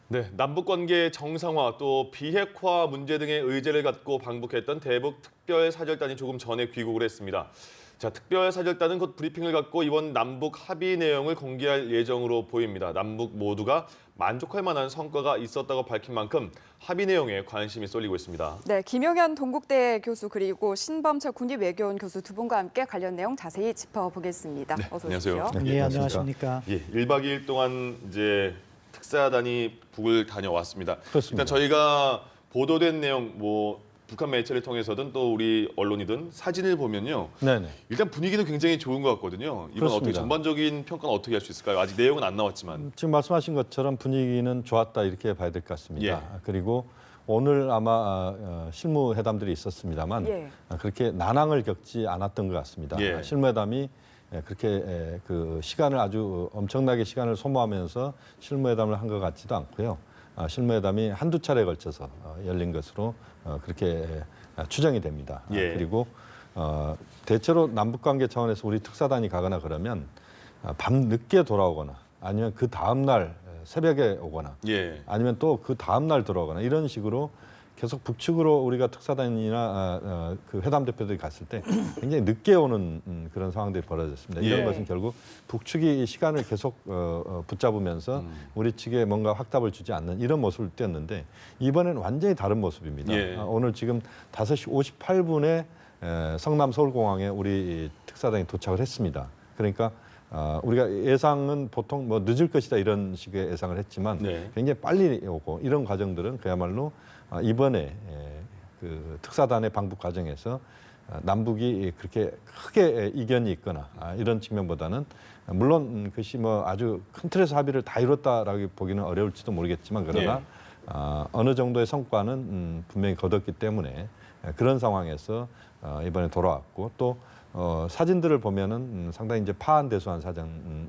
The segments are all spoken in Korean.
네, 남북관계 정상화 또 비핵화 문제 등의 의제를 갖고 방북했던 대북 특별사절단이 조금 전에 귀국을 했습니다. 자, 특별사절단은 곧 브리핑을 갖고 이번 남북 합의 내용을 공개할 예정으로 보입니다. 남북 모두가 만족할 만한 성과가 있었다고 밝힌 만큼 합의 내용에 관심이 쏠리고 있습니다. 네, 김용현 동국대 교수 그리고 신범철 국립외교원 교수 두 분과 함께 관련 내용 자세히 짚어보겠습니다. 네, 어서 안녕하세요. 오십시오. 네, 안녕하십니까. 예, 1박 2일 동안 이제 특사단이 북을 다녀왔습니다. 그렇습니다. 일단 저희가 보도된 내용, 북한 매체를 통해서든 또 우리 언론이든 사진을 보면요. 네네. 일단 분위기는 굉장히 좋은 것 같거든요. 이건 어떻게 그렇습니다. 전반적인 평가는 어떻게 할 수 있을까요? 아직 내용은 안 나왔지만. 지금 말씀하신 것처럼 분위기는 좋았다 이렇게 봐야 될 것 같습니다. 예. 그리고 오늘 아마 실무회담들이 있었습니다만 예. 그렇게 난항을 겪지 않았던 것 같습니다. 예. 실무회담이 그렇게 그 시간을 아주 엄청나게 시간을 소모하면서 실무회담을 한 것 같지도 않고요. 실무회담이 한두 차례에 걸쳐서 열린 것으로 그렇게 추정이 됩니다. 예. 그리고 대체로 남북관계 차원에서 우리 특사단이 가거나 그러면 밤 늦게 돌아오거나 아니면 그 다음 날 새벽에 오거나 예. 아니면 또 그 다음 날 들어오거나 이런 식으로 계속 북측으로 우리가 특사단이나 그 회담 대표들이 갔을 때 굉장히 늦게 오는 그런 상황들이 벌어졌습니다. 이런 예. 것은 결국 북측이 시간을 계속 붙잡으면서 우리 측에 뭔가 확답을 주지 않는 이런 모습을 띄었는데 이번에는 완전히 다른 모습입니다. 예. 오늘 지금 5시 58분에 성남 서울공항에 우리 특사단이 도착을 했습니다. 그러니까 우리가 예상은 보통 늦을 것이다 이런 식의 예상을 했지만 네. 굉장히 빨리 오고 이런 과정들은 그야말로 이번에 그 특사단의 방북 과정에서 남북이 그렇게 크게 이견이 있거나 이런 측면보다는 물론 그것이 아주 큰 틀에서 합의를 다 이뤘다라고 보기는 어려울지도 모르겠지만 그러나 어느 정도의 성과는 분명히 거뒀기 때문에 그런 상황에서 이번에 돌아왔고 또 사진들을 보면은 상당히 이제 파안대소한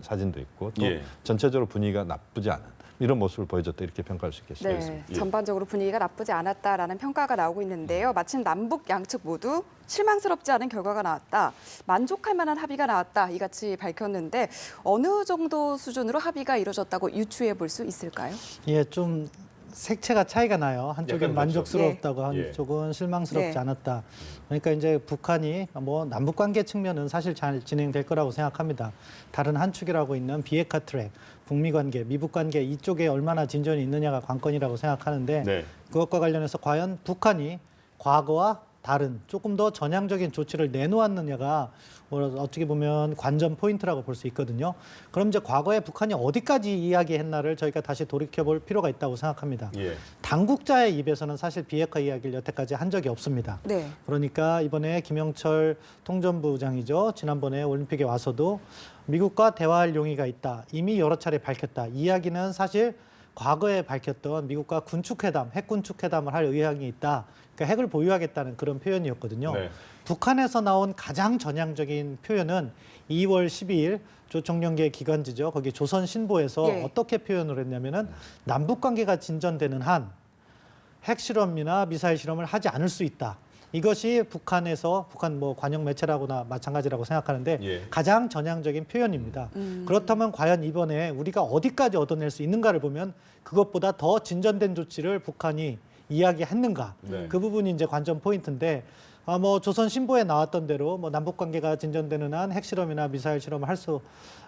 사진도 있고 또 예. 전체적으로 분위기가 나쁘지 않은 이런 모습을 보여줬다 이렇게 평가할 수 있겠습니다. 네, 예. 전반적으로 분위기가 나쁘지 않았다라는 평가가 나오고 있는데요. 마침 남북 양측 모두 실망스럽지 않은 결과가 나왔다. 만족할 만한 합의가 나왔다. 이같이 밝혔는데 어느 정도 수준으로 합의가 이루어졌다고 유추해 볼 수 있을까요? 예, 좀 색채가 차이가 나요. 한쪽은 약간 그렇죠. 만족스럽다고 예. 한쪽은 실망스럽지 네. 않았다. 그러니까 이제 북한이 남북 관계 측면은 사실 잘 진행될 거라고 생각합니다. 다른 한 축이라고 있는 비핵화 트랙, 북미 관계, 미북 관계 이쪽에 얼마나 진전이 있느냐가 관건이라고 생각하는데 네. 그것과 관련해서 과연 북한이 과거와 다른 조금 더 전향적인 조치를 내놓았느냐가 어떻게 보면 관전 포인트라고 볼 수 있거든요. 그럼 이제 과거에 북한이 어디까지 이야기했나를 저희가 다시 돌이켜볼 필요가 있다고 생각합니다. 예. 당국자의 입에서는 사실 비핵화 이야기를 여태까지 한 적이 없습니다. 네. 그러니까 이번에 김영철 통전부장이죠. 지난번에 올림픽에 와서도 미국과 대화할 용의가 있다. 이미 여러 차례 밝혔다. 이야기는 사실 과거에 밝혔던 미국과 군축회담, 핵군축회담을 할 의향이 있다. 그러니까 핵을 보유하겠다는 그런 표현이었거든요. 네. 북한에서 나온 가장 전향적인 표현은 2월 12일 조총련계 기관지죠. 거기 조선신보에서 예. 어떻게 표현을 했냐면은 남북 관계가 진전되는 한 핵실험이나 미사일 실험을 하지 않을 수 있다. 이것이 북한 관영 매체라고나 마찬가지라고 생각하는데 예. 가장 전향적인 표현입니다. 그렇다면 과연 이번에 우리가 어디까지 얻어낼 수 있는가를 보면 그것보다 더 진전된 조치를 북한이 이야기했는가? 네. 그 부분이 이제 관전 포인트인데 조선 신보에 나왔던 대로 남북 관계가 진전되는 한 핵실험이나 미사일 실험을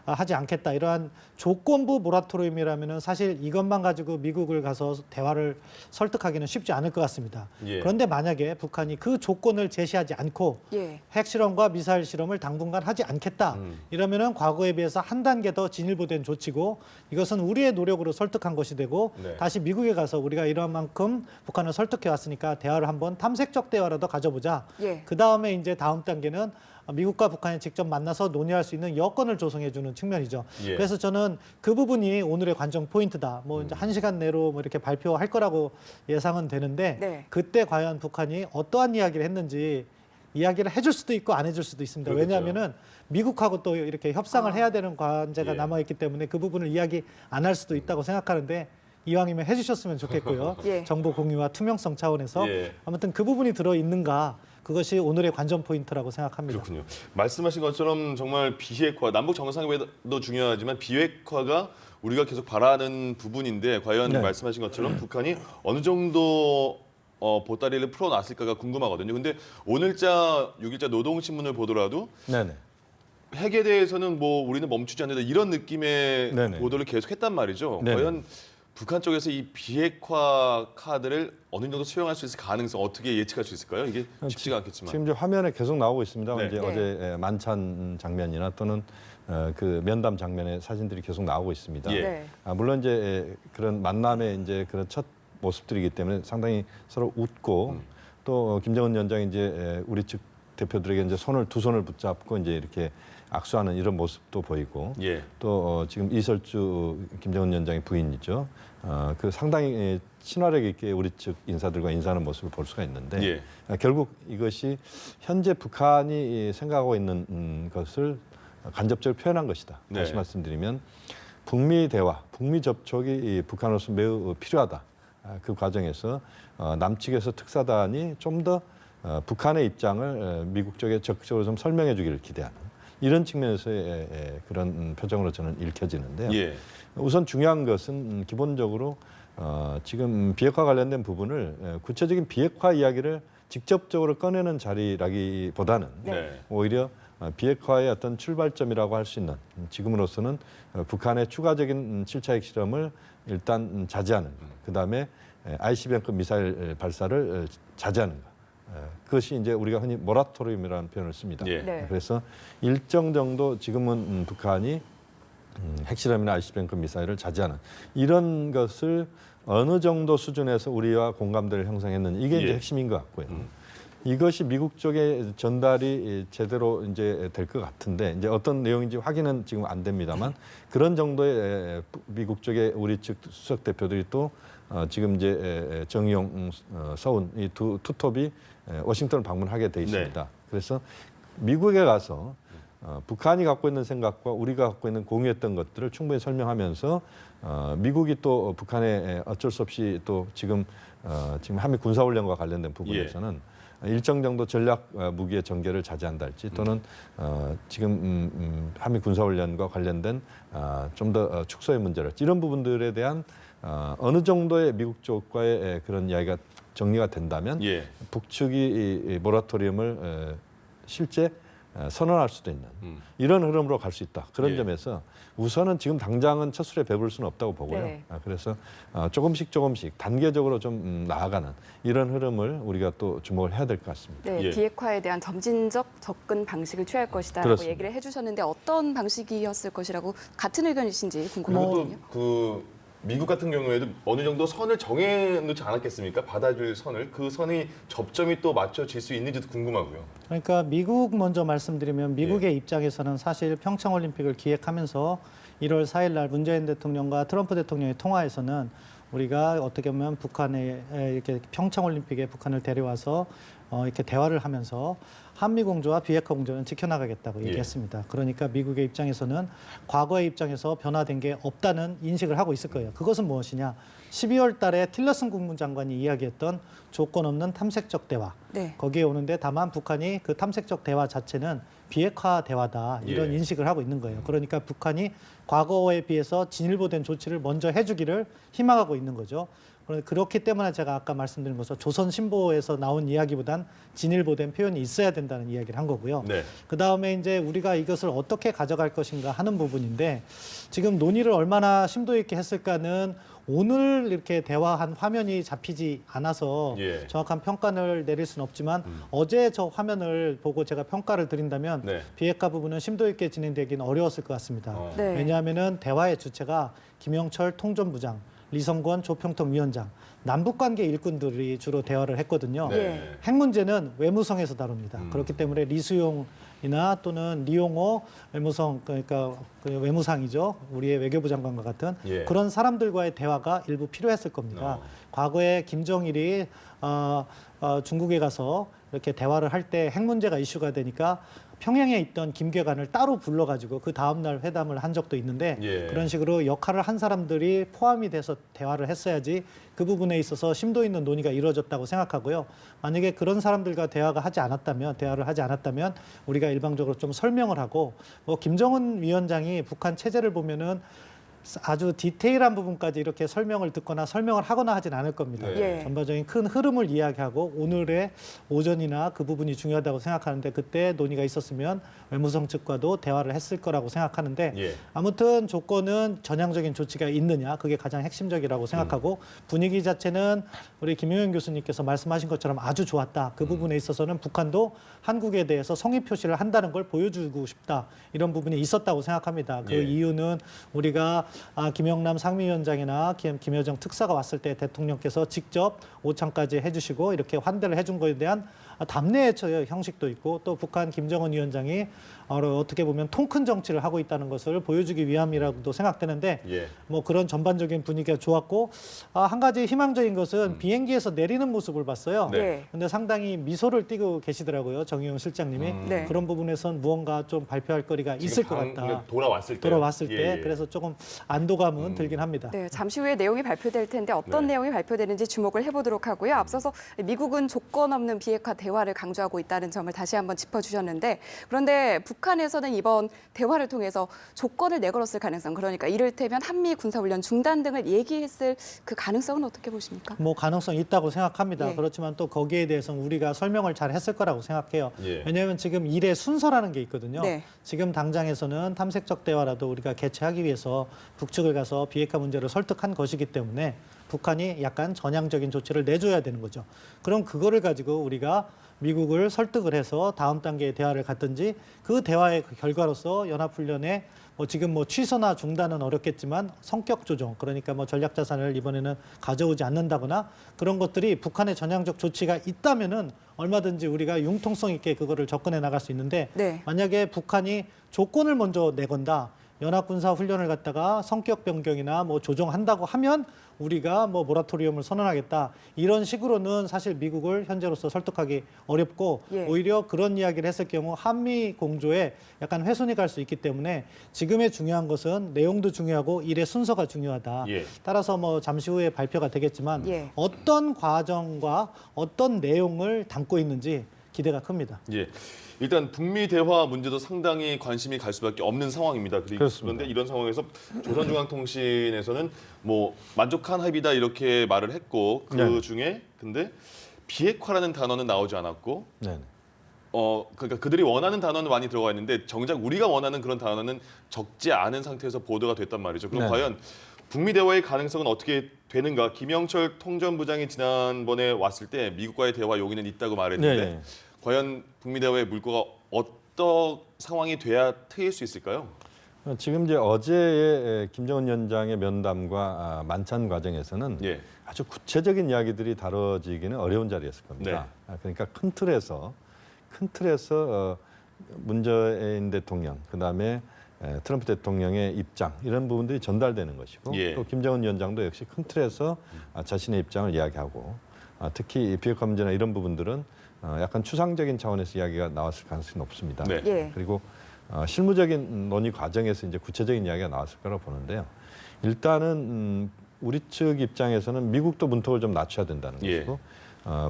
하지 않겠다. 이러한 조건부 모라토리움이라면은 사실 이것만 가지고 미국을 가서 대화를 설득하기는 쉽지 않을 것 같습니다. 예. 그런데 만약에 북한이 그 조건을 제시하지 않고 예. 핵실험과 미사일 실험을 당분간 하지 않겠다. 이러면은 과거에 비해서 한 단계 더 진일보된 조치고 이것은 우리의 노력으로 설득한 것이 되고 네. 다시 미국에 가서 우리가 이런 만큼 북한을 설득해 왔으니까 대화를 한번 탐색적 대화라도 가져보자. 예. 그 다음에 이제 다음 단계는 미국과 북한이 직접 만나서 논의할 수 있는 여건을 조성해주는 측면이죠. 예. 그래서 저는 그 부분이 오늘의 관전 포인트다. 이제 1시간 내로 이렇게 발표할 거라고 예상은 되는데 네. 그때 과연 북한이 어떠한 이야기를 했는지 이야기를 해줄 수도 있고 안 해줄 수도 있습니다. 그렇겠죠. 왜냐하면은 미국하고 또 이렇게 협상을 해야 되는 과제가 예. 남아있기 때문에 그 부분을 이야기 안 할 수도 있다고 생각하는데 이왕이면 해주셨으면 좋겠고요. 예. 정보 공유와 투명성 차원에서 예. 아무튼 그 부분이 들어있는가 그것이 오늘의 관전 포인트라고 생각합니다. 그렇군요. 말씀하신 것처럼 정말 비핵화, 남북 정상회담도 중요하지만 비핵화가 우리가 계속 바라는 부분인데 과연 네. 말씀하신 것처럼 북한이 어느 정도 보따리를 풀어놨을까가 궁금하거든요. 근데 오늘자 6일자 노동신문을 보더라도 네네. 핵에 대해서는 뭐 우리는 멈추지 않는다 이런 느낌의 네네. 보도를 계속했단 말이죠. 네네. 과연 북한 쪽에서 이 비핵화 카드를 어느 정도 수용할 수 있을 가능성 어떻게 예측할 수 있을까요? 이게 쉽지가 않겠지만. 지금 이제 화면에 계속 나오고 있습니다. 네. 이제 네. 어제 만찬 장면이나 또는 그 면담 장면의 사진들이 계속 나오고 있습니다. 예. 네. 물론 이제 그런 만남의 이제 그런 첫 모습들이기 때문에 상당히 서로 웃고 또 김정은 위원장이 이제 우리 측 대표들에게 이제 두 손을 붙잡고 이제 이렇게 악수하는 이런 모습도 보이고 예. 또 지금 이설주 김정은 위원장의 부인이죠. 그 상당히 친화력 있게 우리 측 인사들과 인사하는 모습을 볼 수가 있는데 예. 결국 이것이 현재 북한이 생각하고 있는 것을 간접적으로 표현한 것이다. 네. 다시 말씀드리면 북미 대화, 북미 접촉이 북한으로서 매우 필요하다. 그 과정에서 남측에서 특사단이 좀 더 북한의 입장을 미국 쪽에 적극적으로 좀 설명해 주기를 기대하는 이런 측면에서의 그런 표정으로 저는 읽혀지는데요. 예. 우선 중요한 것은 기본적으로 지금 비핵화 관련된 부분을 구체적인 비핵화 이야기를 직접적으로 꺼내는 자리라기보다는 네. 오히려 비핵화의 어떤 출발점이라고 할 수 있는 지금으로서는 북한의 추가적인 7차 핵실험을 일단 자제하는 것, 그다음에 ICBM급 미사일 발사를 자제하는 것. 그것이 이제 우리가 흔히 모라토리움이라는 표현을 씁니다. 예. 네. 그래서 일정 정도 지금은 북한이 핵실험이나 ICBM급 미사일을 자제하는 이런 것을 어느 정도 수준에서 우리와 공감대를 형성했느냐 이게 이제 예. 핵심인 것 같고요. 이것이 미국 쪽에 전달이 제대로 이제 될 것 같은데 이제 어떤 내용인지 확인은 지금 안 됩니다만 그런 정도의 미국 쪽에 우리 측 수석 대표들이 또 지금 이제 정의용, 서운 이 두 투톱이 워싱턴을 방문하게 돼 있습니다. 네. 그래서 미국에 가서 북한이 갖고 있는 생각과 우리가 갖고 있는 공유했던 것들을 충분히 설명하면서 미국이 또 북한에 어쩔 수 없이 또 지금 한미 군사훈련과 관련된 부분에서는 일정 정도 전략 무기의 전개를 자제한다 할지 또는 지금 한미 군사훈련과 관련된 좀 더 축소의 문제랄지 이런 부분들에 대한 어느 정도의 미국 쪽과의 그런 이야기가 정리가 된다면 예. 북측이 이 모라토리움을 실제 선언할 수도 있는 이런 흐름으로 갈 수 있다. 그런 예. 점에서 우선은 지금 당장은 첫 술에 배부를 수는 없다고 보고요. 네. 그래서 조금씩 단계적으로 좀 나아가는 이런 흐름을 우리가 또 주목을 해야 될 것 같습니다. 네, 예. 비핵화에 대한 점진적 접근 방식을 취할 것이다라고 그렇습니다. 얘기를 해주셨는데 어떤 방식이었을 것이라고 같은 의견이신지 그리고 궁금하거든요. 또그 미국 같은 경우에도 어느 정도 선을 정해놓지 않았겠습니까? 받아줄 선을 그 선이 접점이 또 맞춰질 수 있는지도 궁금하고요. 그러니까 미국 먼저 말씀드리면 미국의 입장에서는 사실 평창올림픽을 기획하면서 1월 4일 날 문재인 대통령과 트럼프 대통령의 통화에서는 우리가 어떻게 보면 북한에 이렇게 평창올림픽에 북한을 데려와서 이렇게 대화를 하면서 한미 공조와 비핵화 공조는 지켜나가겠다고 예. 얘기했습니다. 그러니까 미국의 입장에서는 과거의 입장에서 변화된 게 없다는 인식을 하고 있을 거예요. 그것은 무엇이냐? 12월 달에 틸러슨 국무장관이 이야기했던 조건 없는 탐색적 대화. 네. 거기에 오는데 다만 북한이 그 탐색적 대화 자체는 비핵화 대화다 이런 예. 인식을 하고 있는 거예요. 그러니까 북한이 과거에 비해서 진일보된 조치를 먼저 해주기를 희망하고 있는 거죠. 그렇기 때문에 제가 아까 말씀드린 것처럼 조선신보에서 나온 이야기보단 진일보된 표현이 있어야 된다는 이야기를 한 거고요. 네. 그다음에 이제 우리가 이것을 어떻게 가져갈 것인가 하는 부분인데 지금 논의를 얼마나 심도 있게 했을까는 오늘 이렇게 대화한 화면이 잡히지 않아서 예. 정확한 평가를 내릴 수는 없지만 어제 저 화면을 보고 제가 평가를 드린다면 네. 비핵화 부분은 심도 있게 진행되기는 어려웠을 것 같습니다. 네. 왜냐하면은 대화의 주체가 김영철 통전부장, 리성권 조평통 위원장, 남북관계 일꾼들이 주로 대화를 했거든요. 네. 핵 문제는 외무성에서 다룹니다. 그렇기 때문에 리수용이나 또는 리용호 외무성 그러니까 그 외무상이죠. 우리의 외교부 장관과 같은 예. 그런 사람들과의 대화가 일부 필요했을 겁니다. 과거에 김정일이 중국에 가서 이렇게 대화를 할 때 핵 문제가 이슈가 되니까 평양에 있던 김계관을 따로 불러가지고 그 다음날 회담을 한 적도 있는데 예. 그런 식으로 역할을 한 사람들이 포함이 돼서 대화를 했어야지 그 부분에 있어서 심도 있는 논의가 이루어졌다고 생각하고요. 만약에 그런 사람들과 대화를 하지 않았다면 우리가 일방적으로 좀 설명을 하고 김정은 위원장이 북한 체제를 보면은 아주 디테일한 부분까지 이렇게 설명을 듣거나 설명을 하거나 하진 않을 겁니다. 네. 예. 전반적인 큰 흐름을 이야기하고 오늘의 오전이나 그 부분이 중요하다고 생각하는데 그때 논의가 있었으면 외무성 측과도 대화를 했을 거라고 생각하는데 예. 아무튼 조건은 전향적인 조치가 있느냐 그게 가장 핵심적이라고 생각하고 분위기 자체는 우리 김용현 교수님께서 말씀하신 것처럼 아주 좋았다. 그 부분에 있어서는 북한도 한국에 대해서 성의 표시를 한다는 걸 보여주고 싶다. 이런 부분이 있었다고 생각합니다. 그 예. 이유는 우리가 김영남 상미위원장이나 김여정 특사가 왔을 때 대통령께서 직접 오찬까지 해주시고 이렇게 환대를 해준 거에 대한 답례의 형식도 있고 또 북한 김정은 위원장이 어떻게 보면 통 큰 정치를 하고 있다는 것을 보여주기 위함이라고도 생각되는데 예. 뭐 그런 전반적인 분위기가 좋았고 한 가지 희망적인 것은 비행기에서 내리는 모습을 봤어요. 네. 예. 근데 상당히 미소를 띠고 계시더라고요. 정의용 실장님이. 네. 그런 부분에선 무언가 좀 발표할 거리가 있을 것 같다. 돌아왔을 때. 때 그래서 조금 안도감은 들긴 합니다. 네, 잠시 후에 내용이 발표될 텐데 어떤 네. 내용이 발표되는지 주목을 해보도록 하고요. 앞서서 미국은 조건 없는 비핵화 대화를 강조하고 있다는 점을 다시 한번 짚어주셨는데 그런데 북한에서는 이번 대화를 통해서 조건을 내걸었을 가능성, 그러니까 이를테면 한미 군사훈련 중단 등을 얘기했을 그 가능성은 어떻게 보십니까? 뭐 가능성이 있다고 생각합니다. 예. 그렇지만 또 거기에 대해서는 우리가 설명을 잘 했을 거라고 생각해요. 예. 왜냐하면 지금 일의 순서라는 게 있거든요. 네. 지금 당장에서는 탐색적 대화라도 우리가 개최하기 위해서 북측을 가서 비핵화 문제를 설득한 것이기 때문에 북한이 약간 전향적인 조치를 내줘야 되는 거죠. 그럼 그거를 가지고 우리가 미국을 설득을 해서 다음 단계의 대화를 갖든지 그 대화의 결과로서 연합훈련에 지금 취소나 중단은 어렵겠지만 성격 조정, 그러니까 전략 자산을 이번에는 가져오지 않는다거나 그런 것들이 북한의 전향적 조치가 있다면은 얼마든지 우리가 융통성 있게 그거를 접근해 나갈 수 있는데 네. 만약에 북한이 조건을 먼저 내건다. 연합군사 훈련을 갖다가 성격 변경이나 조정한다고 하면 우리가 모라토리엄을 선언하겠다. 이런 식으로는 사실 미국을 현재로서 설득하기 어렵고 예. 오히려 그런 이야기를 했을 경우 한미 공조에 약간 훼손이 갈 수 있기 때문에 지금의 중요한 것은 내용도 중요하고 일의 순서가 중요하다. 예. 따라서 잠시 후에 발표가 되겠지만 예. 어떤 과정과 어떤 내용을 담고 있는지 기대가 큽니다. 예. 일단 북미 대화 문제도 상당히 관심이 갈 수밖에 없는 상황입니다. 그렇습니다. 그런데 이런 상황에서 조선중앙통신에서는 만족한 합의다 이렇게 말을 했고 그 네. 중에 근데 비핵화라는 단어는 나오지 않았고 네. 그러니까 그들이 원하는 단어는 많이 들어가 있는데 정작 우리가 원하는 그런 단어는 적지 않은 상태에서 보도가 됐단 말이죠. 그럼 네. 과연 북미 대화의 가능성은 어떻게 되는가? 김영철 통전부장이 지난번에 왔을 때 미국과의 대화 용의는 있다고 말했는데 네. 과연 북미 대화의 물꼬가 어떤 상황이 돼야 트일 수 있을까요? 지금 이제 어제의 김정은 위원장의 면담과 만찬 과정에서는 예. 아주 구체적인 이야기들이 다뤄지기는 어려운 자리였을 겁니다. 그러니까 큰 틀에서 문재인 대통령, 그다음에 트럼프 대통령의 입장 이런 부분들이 전달되는 것이고 예. 또 김정은 위원장도 역시 큰 틀에서 자신의 입장을 이야기하고 특히 비핵화 문제나 이런 부분들은 약간 추상적인 차원에서 이야기가 나왔을 가능성이 높습니다. 네. 예. 그리고 실무적인 논의 과정에서 이제 구체적인 이야기가 나왔을 거라고 보는데요. 일단은 우리 측 입장에서는 미국도 문턱을 좀 낮춰야 된다는 예. 것이고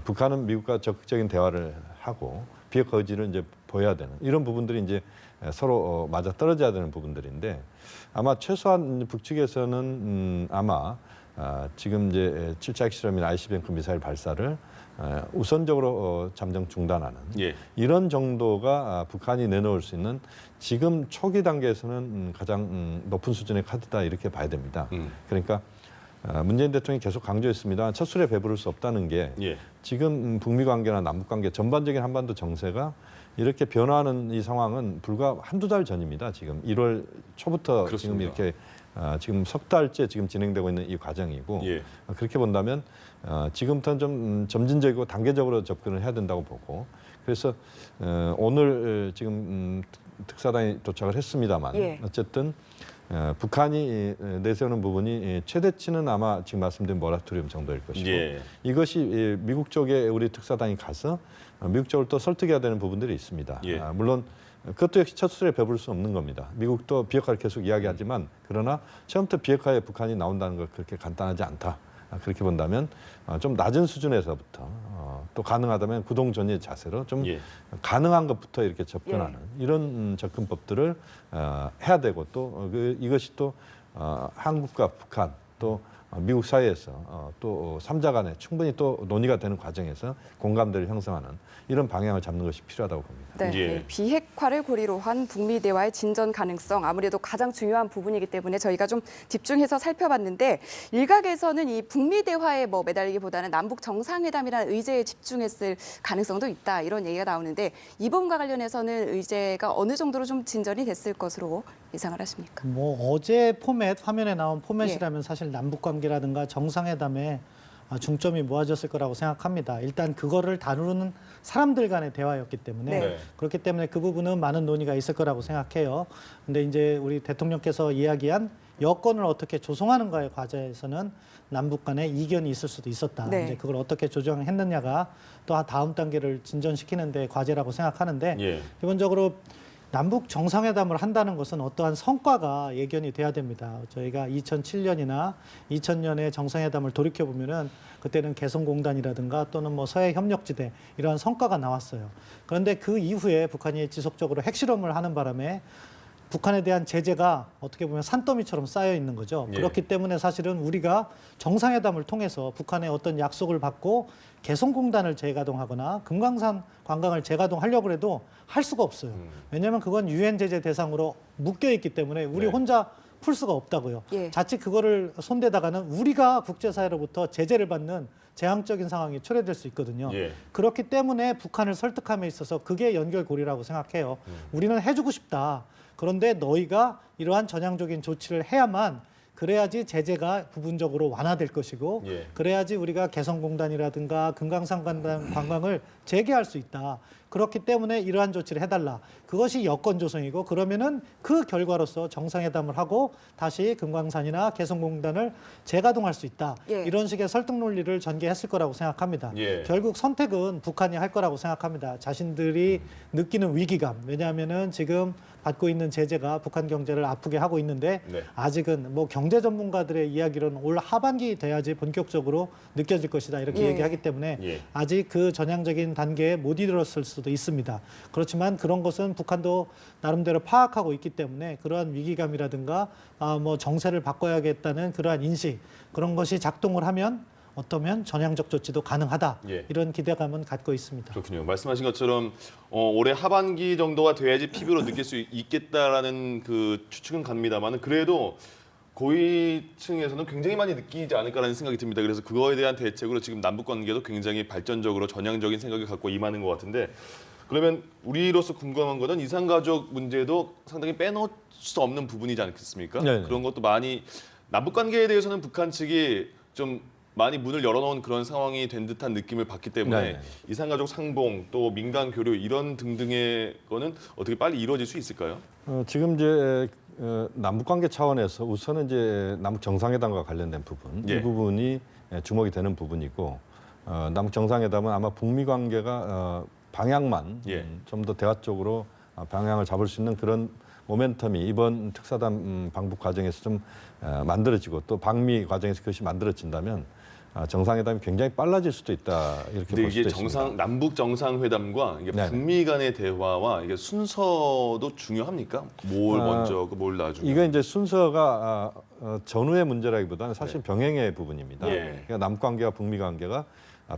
북한은 미국과 적극적인 대화를 하고 비핵화 의지를 이제 보여야 되는 이런 부분들이 이제 서로 맞아 떨어져야 되는 부분들인데 아마 최소한 북측에서는 아마 지금 이제 7차 핵실험이나 ICBM 미사일 발사를 우선적으로 잠정 중단하는 예. 이런 정도가 북한이 내놓을 수 있는 지금 초기 단계에서는 가장 높은 수준의 카드다 이렇게 봐야 됩니다. 그러니까 문재인 대통령이 계속 강조했습니다. 첫 술에 배부를 수 없다는 게 예. 지금 북미 관계나 남북 관계 전반적인 한반도 정세가 이렇게 변화하는 이 상황은 불과 한두 달 전입니다. 지금 1월 초부터 그렇습니다. 지금 이렇게 지금 석 달째 지금 진행되고 있는 이 과정이고 예. 그렇게 본다면 지금부터는 좀 점진적이고 단계적으로 접근을 해야 된다고 보고 그래서 오늘 지금 특사단이 도착을 했습니다만 예. 어쨌든 북한이 내세우는 부분이 최대치는 아마 지금 말씀드린 모라토리엄 정도일 것이고 예. 이것이 미국 쪽에 우리 특사단이 가서 미국 쪽을 또 설득해야 되는 부분들이 있습니다. 예. 물론 그것도 역시 첫 술에 배부를 수 없는 겁니다. 미국도 비핵화를 계속 이야기하지만 그러나 처음부터 비핵화에 북한이 나온다는 것 그렇게 간단하지 않다. 그렇게 본다면 좀 낮은 수준에서부터 또 가능하다면 구동전의 자세로 좀 예. 가능한 것부터 이렇게 접근하는 이런 접근법들을 해야 되고 또 이것이 또 한국과 북한 또 미국 사이에서 또 3자 간에 충분히 또 논의가 되는 과정에서 공감대를 형성하는 이런 방향을 잡는 것이 필요하다고 봅니다. 네, 예. 비핵화를 고리로 한 북미 대화의 진전 가능성 아무래도 가장 중요한 부분이기 때문에 저희가 좀 집중해서 살펴봤는데 일각에서는 이 북미 대화에 매달리기보다는 남북 정상회담이라는 의제에 집중했을 가능성도 있다 이런 얘기가 나오는데 이 부분과 관련해서는 의제가 어느 정도로 좀 진전이 됐을 것으로 예상을 하십니까? 어제 포맷 화면에 나온 포맷이라면 사실 남북 관계라든가 정상회담에 중점이 모아졌을 거라고 생각합니다. 일단 그거를 다루는 사람들 간의 대화였기 때문에 네. 그렇기 때문에 그 부분은 많은 논의가 있을 거라고 생각해요. 근데 이제 우리 대통령께서 이야기한 여건을 어떻게 조성하는가의 과제에서는 남북 간에 이견이 있을 수도 있었다. 네. 이제 그걸 어떻게 조정했느냐가 또 다음 단계를 진전시키는 데 과제라고 생각하는데 예. 기본적으로 남북 정상회담을 한다는 것은 어떠한 성과가 예견이 돼야 됩니다. 저희가 2007년이나 2000년에 정상회담을 돌이켜 보면은 그때는 개성공단이라든가 또는 서해 협력지대 이러한 성과가 나왔어요. 그런데 그 이후에 북한이 지속적으로 핵실험을 하는 바람에 북한에 대한 제재가 어떻게 보면 산더미처럼 쌓여 있는 거죠. 예. 그렇기 때문에 사실은 우리가 정상회담을 통해서 북한의 어떤 약속을 받고 개성공단을 재가동하거나 금강산 관광을 재가동하려고 해도 할 수가 없어요. 왜냐하면 그건 유엔 제재 대상으로 묶여 있기 때문에 우리 네. 혼자 풀 수가 없다고요. 예. 자칫 그거를 손대다가는 우리가 국제사회로부터 제재를 받는 재앙적인 상황이 초래될 수 있거든요. 예. 그렇기 때문에 북한을 설득함에 있어서 그게 연결고리라고 생각해요. 우리는 해주고 싶다. 그런데 너희가 이러한 전향적인 조치를 해야만 그래야지 제재가 부분적으로 완화될 것이고 예. 그래야지 우리가 개성공단이라든가 금강산 관광을 재개할 수 있다. 그렇기 때문에 이러한 조치를 해달라. 그것이 여건 조성이고 그러면은 그 결과로서 정상회담을 하고 다시 금강산이나 개성공단을 재가동할 수 있다. 예. 이런 식의 설득 논리를 전개했을 거라고 생각합니다. 예. 결국 선택은 북한이 할 거라고 생각합니다. 자신들이 느끼는 위기감. 왜냐하면은 지금 받고 있는 제재가 북한 경제를 아프게 하고 있는데 네. 아직은 경제 전문가들의 이야기로는 올 하반기 돼야지 본격적으로 느껴질 것이다 이렇게 예. 얘기하기 때문에 예. 아직 그 전향적인 단계에 못 이르렀을 수도 있습니다. 그렇지만 그런 것은 북한도 나름대로 파악하고 있기 때문에 그러한 위기감이라든가 정세를 바꿔야겠다는 그러한 인식 그런 것이 작동을 하면 어떠면 전향적 조치도 가능하다. 예. 이런 기대감은 갖고 있습니다. 그렇군요. 말씀하신 것처럼 올해 하반기 정도가 돼야지 피부로 느낄 수 있겠다라는 그 추측은 갑니다만 그래도 고위층에서는 굉장히 많이 느끼지 않을까라는 생각이 듭니다. 그래서 그거에 대한 대책으로 지금 남북 관계도 굉장히 발전적으로 전향적인 생각을 갖고 임하는 것 같은데 그러면 우리로서 궁금한 거는 이산가족 문제도 상당히 빼놓을 수 없는 부분이지 않겠습니까? 네네. 그런 것도 많이 남북 관계에 대해서는 북한 측이 좀 많이 문을 열어놓은 그런 상황이 된 듯한 느낌을 받기 때문에 네네. 이산가족 상봉 또 민간 교류 이런 등등의 거는 어떻게 빨리 이루어질 수 있을까요? 지금 이제 남북 관계 차원에서 우선은 이제 남북 정상회담과 관련된 부분 예. 이 부분이 주목이 되는 부분이고 남북 정상회담은 아마 북미 관계가 방향만 예. 좀 더 대화 쪽으로 방향을 잡을 수 있는 그런 모멘텀이 이번 특사단 방북 과정에서 좀 만들어지고 또 방미 과정에서 그것이 만들어진다면 정상회담이 굉장히 빨라질 수도 있다 이렇게 근데 볼 수도 이게 있습니다. 남북 정상회담과 이게 네네. 북미 간의 대화와 이게 순서도 중요합니까? 뭘 먼저, 뭘 나중에? 이거 이제 순서가 전후의 문제라기보다는 사실 병행의 부분입니다. 예. 그러니까 남 관계와 북미 관계가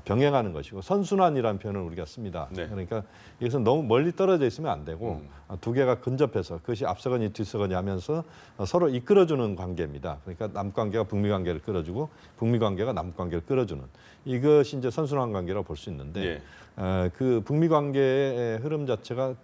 병행하는 것이고 선순환이라는 표현을 우리가 씁니다. 네. 그러니까 이것은 너무 멀리 떨어져 있으면 안 되고 두 개가 근접해서 그것이 앞서거니 뒤서거니 하면서 서로 이끌어주는 관계입니다. 그러니까 남 관계가 북미 관계를 끌어주고 북미 관계가 남 관계를 끌어주는 이것이 이제 선순환 관계라고 볼 수 있는데 예. 그 북미 관계의 흐름 자체가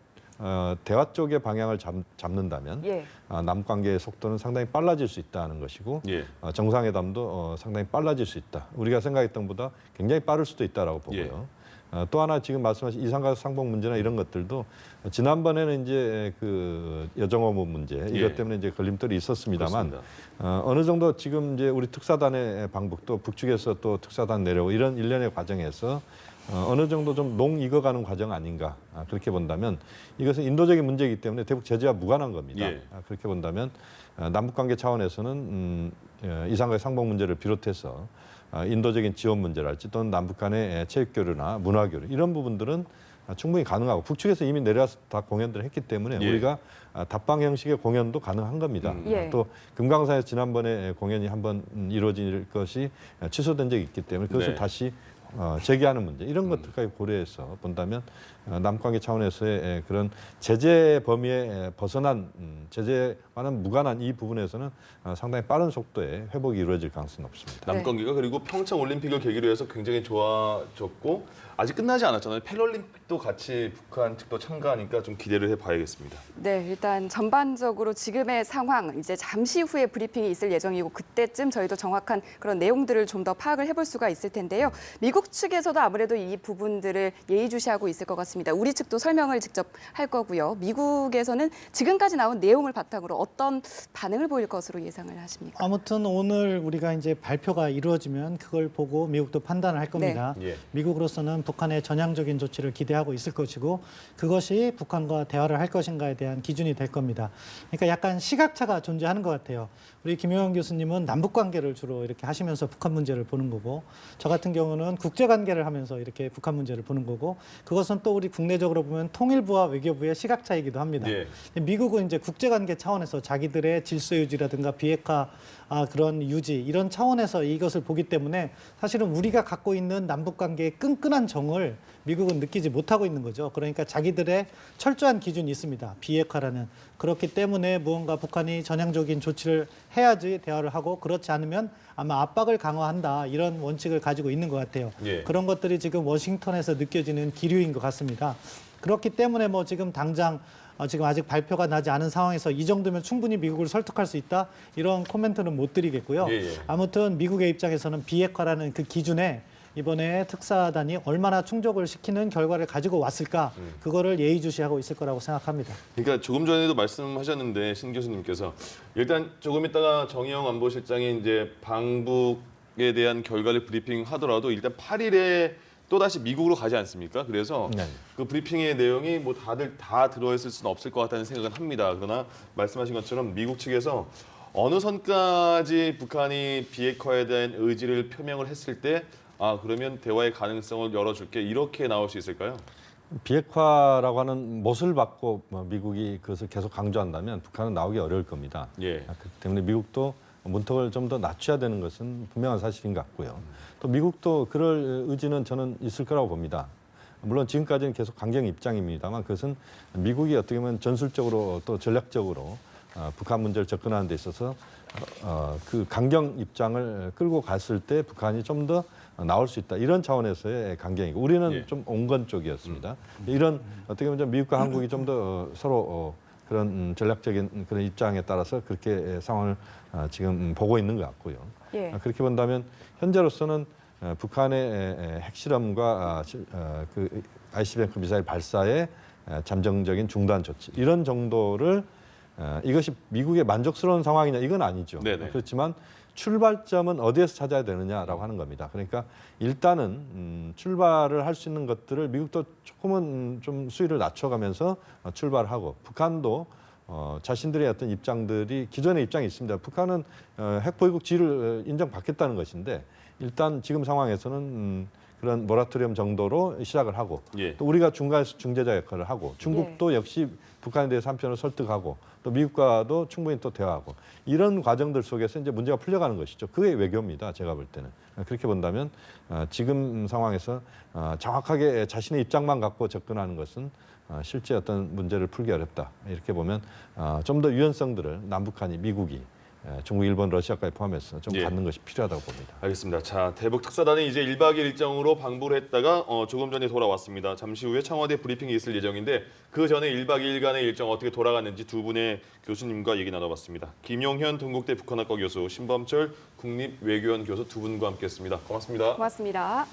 대화 쪽의 방향을 잡는다면 예. 남 관계의 속도는 상당히 빨라질 수 있다는 것이고 예. 정상회담도 상당히 빨라질 수 있다. 우리가 생각했던 것보다 굉장히 빠를 수도 있다라고 보고요. 또 하나 지금 말씀하신 이산가족 상봉 문제나 이런 것들도 지난번에는 이제 그 여정어무 문제 이것 때문에 이제 걸림돌이 있었습니다만 어느 정도 지금 이제 우리 특사단의 방북 또 북측에서 또 특사단 내려오고 이런 일련의 과정에서 어느 정도 좀 익어가는 과정 아닌가 그렇게 본다면 이것은 인도적인 문제이기 때문에 대북 제재와 무관한 겁니다. 예. 그렇게 본다면 남북관계 차원에서는 이산가족 상봉 문제를 비롯해서 인도적인 지원 문제랄지 또는 남북 간의 체육교류나 문화교류 이런 부분들은 충분히 가능하고 북측에서 이미 내려와서 다 공연들을 했기 때문에 예. 우리가 답방 형식의 공연도 가능한 겁니다. 예. 또 금강산에서 지난번에 공연이 한번 이루어질 것이 취소된 적이 있기 때문에 그것을 네. 다시 제기하는 문제 이런 것들까지 고려해서 본다면 남북관계 차원에서의 그런 제재 범위에 벗어난 제재와는 무관한 이 부분에서는 상당히 빠른 속도의 회복이 이루어질 가능성이 높습니다. 남관계가 그리고 평창 올림픽을 계기로 해서 굉장히 좋아졌고 아직 끝나지 않았잖아요. 패럴림픽도 같이 북한 측도 참가하니까 좀 기대를 해봐야겠습니다. 네, 일단 전반적으로 지금의 상황 이제 잠시 후에 브리핑이 있을 예정이고 그때쯤 저희도 정확한 그런 내용들을 좀 더 파악을 해볼 수가 있을 텐데요. 미국 측에서도 아무래도 이 부분들을 예의주시하고 있을 것 같습니다. 우리 측도 설명을 직접 할 거고요. 미국에서는 지금까지 나온 내용을 바탕으로 어떤 반응을 보일 것으로 예상을 하십니까? 아무튼 오늘 우리가 이제 발표가 이루어지면 그걸 보고 미국도 판단을 할 겁니다. 네. 예. 미국으로서는 북한의 전향적인 조치를 기대하고 있을 것이고 그것이 북한과 대화를 할 것인가에 대한 기준이 될 겁니다. 그러니까 약간 시각차가 존재하는 것 같아요. 우리 김용현 교수님은 남북 관계를 주로 이렇게 하시면서 북한 문제를 보는 거고 저 같은 경우는 국제 관계를 하면서 이렇게 북한 문제를 보는 거고 그것은 또 우리 국내적으로 보면 통일부와 외교부의 시각차이기도 합니다. 예. 미국은 이제 국제 관계 차원에서 자기들의 질서 유지라든가 비핵화 그런 유지 이런 차원에서 이것을 보기 때문에 사실은 우리가 갖고 있는 남북 관계의 끈끈한 정을 미국은 느끼지 못하고 있는 거죠. 그러니까 자기들의 철저한 기준이 있습니다. 비핵화라는. 그렇기 때문에 무언가 북한이 전향적인 조치를 해야지 대화를 하고 그렇지 않으면 아마 압박을 강화한다 이런 원칙을 가지고 있는 것 같아요. 예. 그런 것들이 지금 워싱턴에서 느껴지는 기류인 것 같습니다. 그렇기 때문에 뭐 지금 당장 지금 아직 발표가 나지 않은 상황에서 이 정도면 충분히 미국을 설득할 수 있다 이런 코멘트는 못 드리겠고요. 예, 예. 아무튼 미국의 입장에서는 비핵화라는 그 기준에 이번에 특사단이 얼마나 충족을 시키는 결과를 가지고 왔을까 그거를 예의주시하고 있을 거라고 생각합니다. 그러니까 조금 전에도 말씀하셨는데 신 교수님께서 일단 조금 있다가 정의영 안보실장이 이제 방북에 대한 결과를 브리핑하더라도 일단 8일에 또다시 미국으로 가지 않습니까? 그래서 네. 그 브리핑의 내용이 뭐 다들 다 들어있을 수는 없을 것 같다는 생각은 합니다. 그러나 말씀하신 것처럼 미국 측에서 어느 선까지 북한이 비핵화에 대한 의지를 표명을 했을 때 그러면 대화의 가능성을 열어줄게 이렇게 나올 수 있을까요? 비핵화라고 하는 못을 받고 미국이 그것을 계속 강조한다면 북한은 나오기 어려울 겁니다. 예. 그렇기 때문에 미국도 문턱을 좀 더 낮춰야 되는 것은 분명한 사실인 것 같고요. 또 미국도 그럴 의지는 저는 있을 거라고 봅니다. 물론 지금까지는 계속 강경 입장입니다만 그것은 미국이 어떻게 보면 전술적으로 또 전략적으로 북한 문제를 접근하는 데 있어서 그 강경 입장을 끌고 갔을 때 북한이 좀 더 나올 수 있다. 이런 차원에서의 강경이고 우리는 예. 좀 온건 쪽이었습니다. 이런 어떻게 보면 좀 미국과 한국이 좀 더 서로 그런 전략적인 그런 입장에 따라서 그렇게 상황을 지금 보고 있는 것 같고요. 예. 그렇게 본다면 현재로서는 북한의 핵실험과 그 ICBM 미사일 발사의 잠정적인 중단 조치 이런 정도를 이것이 미국의 만족스러운 상황이냐 이건 아니죠. 네네. 그렇지만 출발점은 어디에서 찾아야 되느냐라고 하는 겁니다. 그러니까 일단은 출발을 할 수 있는 것들을 미국도 조금은 좀 수위를 낮춰가면서 출발하고 북한도 자신들의 어떤 입장들이 기존의 입장이 있습니다. 북한은 핵보유국 지위를 인정받겠다는 것인데 일단 지금 상황에서는 그런 모라토리엄 정도로 시작을 하고 예. 또 우리가 중간에서 중재자 역할을 하고 중국도 역시 북한에 대해서 한편으로 설득하고 또 미국과도 충분히 또 대화하고 이런 과정들 속에서 이제 문제가 풀려가는 것이죠. 그게 외교입니다. 제가 볼 때는. 그렇게 본다면 지금 상황에서 정확하게 자신의 입장만 갖고 접근하는 것은 실제 어떤 문제를 풀기 어렵다. 이렇게 보면 좀 더 유연성들을 남북한이 미국이 중국, 일본, 러시아까지 포함해서 좀 예. 갖는 것이 필요하다고 봅니다. 알겠습니다. 자, 대북 특사단이 이제 1박 2일 일정으로 방북을 했다가 조금 전에 돌아왔습니다. 잠시 후에 청와대 브리핑이 있을 예정인데 그 전에 1박 2일간의 일정 어떻게 돌아갔는지 두 분의 교수님과 얘기 나눠봤습니다. 김용현 동국대 북한학과 교수, 신범철 국립외교원 교수 두 분과 함께했습니다. 고맙습니다. 고맙습니다.